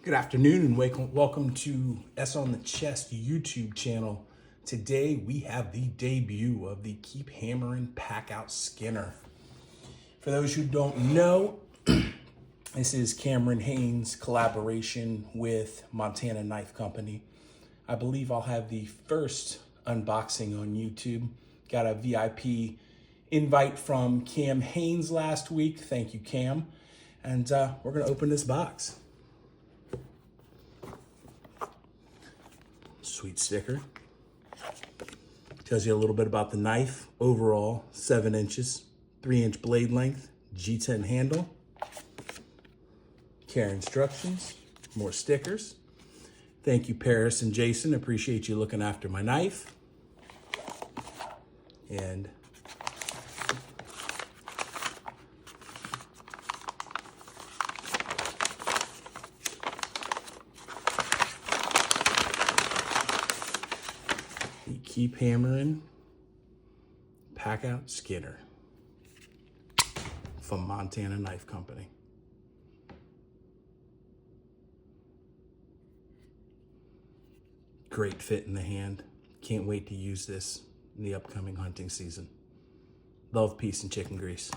Good afternoon and welcome to S on the Chest YouTube channel. Today we have the debut of the Keep Hammering Packout Skinner. For those who don't know, this is Cameron Haynes' collaboration with Montana Knife Company. I believe I'll have the first unboxing on YouTube. Got a VIP invite from Cam Haynes last week. Thank you, Cam. And we're gonna open this box. Sweet sticker. Tells you a little bit about the knife. Overall, 7 inches, 3-inch blade length, G10 handle. Care instructions, more stickers. Thank you, Paris and Jason. Appreciate you looking after my knife. And the Keep Hammering Packout Skinner from Montana Knife Company. Great fit in the hand. Can't wait to use this in the upcoming hunting season. Love, peace, and chicken grease.